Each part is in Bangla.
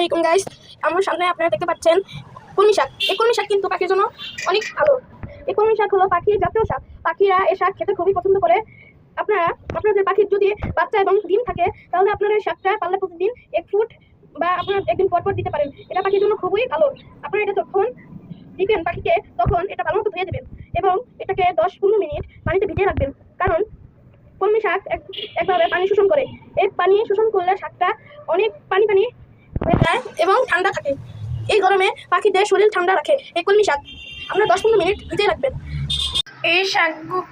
আলাইকুম গাইস, আমার সামনে আপনারা দেখতে পাচ্ছেন কলমি শাক। এই কলমি শাক কিন্তু পাখির জন্য অনেক ভালো। এই কলমি শাক হলো পাখির জাতীয় শাক। পাখিরা এই শাক খেতে খুবই পছন্দ করে। আপনারা আপনাদের পাখির যদি বাচ্চা এবং ডিম থাকে তাহলে আপনারা এই শাকটা পারলে প্রতিদিন 1 ফুট বা আপনারা একদিন পর পর দিতে পারেন। এটা পাখির জন্য খুবই ভালো। আপনারা এটা যখন দিবেন পাখিকে তখন এটা ভালো মতো ধুয়ে দেবেন এবং এটাকে 10-15 মিনিট পানিতে ভিজিয়ে রাখবেন, কারণ কলমি শাক একভাবে পানি শোষণ করে। এই পানি শোষণ করলে শাকটা অনেক পানি পানি হয়ে যায় এবং ঠান্ডা থাকে। এই গরমে পাখিদের শরীর ঠান্ডা রাখে এই কলমি শাক। আপনারা 10-15 মিনিট ভিজিয়ে রাখবেন।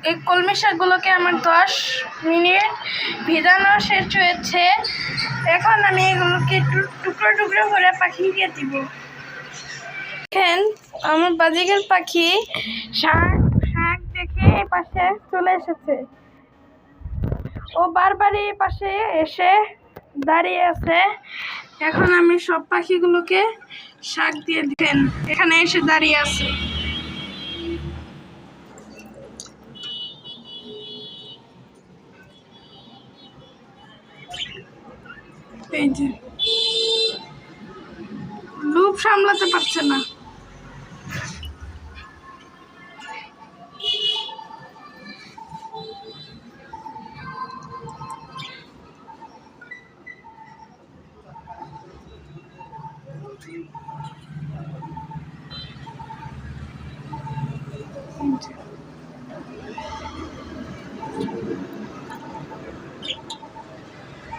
এই কলমি শাকগুলোকে আমার 10 মিনিট ভিজানো শেষ হয়েছে। এখন আমি এগুলোকে টুকরো টুকরো করে পাখিকে দিব। দেখেন আমার বাজিকের পাখি শাক দেখে এই পাশে চলে এসেছে। ও বারবার এই পাশে এসে দাঁড়িয়ে আছে। এখন আমি সব পাখিগুলোকে শাক দিয়ে দিবেন, এখানে এসে দাঁড়িয়ে আছে। এই যে লোভ সামলাতে পারছে না।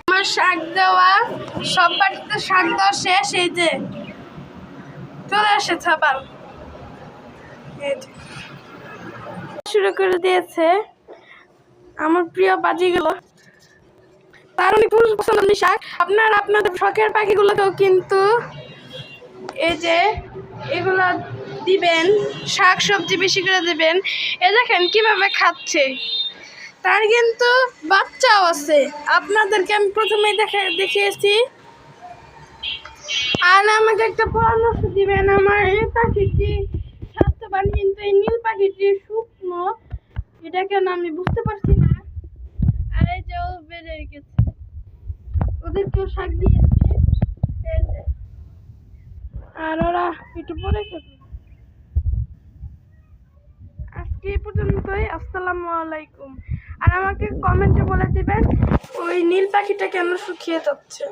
আমার শাক দেওয়া সব বাড়িতে শাক দেওয়া শেষ। এই যে চলে এসেছে আবার শুরু করে দিয়েছে আমার প্রিয় বাজিগুলো। তার অনেক পছন্দের শাক। আপনারা আপনাদের শখের পাখিগুলোকেও কিন্তু এই যে এগুলো দিবেন, শাক সবজি বেশি করে দিবেন। এ দেখেন কিভাবে খাচ্ছে, তার কিন্তু বাচ্চাও আছে। আপনাদেরকে আমি প্রথমেই দেখিয়েছি। আর আমাকে একটা পরামর্শ দিবেন, আমার এই পাখিটি স্বাস্থ্যবান কিন্তু এই নীল পাখিটি শুকনো, এটা কেন আমি বুঝতে পারছি না। আর এই যে ও বেড়ে গেছে, ওদেরকেও শাক দিয়েছি আর ওরা একটু পরে খেতে। আজকে এই পর্যন্তই। আসসালামু আলাইকুম। আর আমাকে কমেন্টে বলে দিবেন ওই নীল পাখিটা কেন শুকিয়ে যাচ্ছে।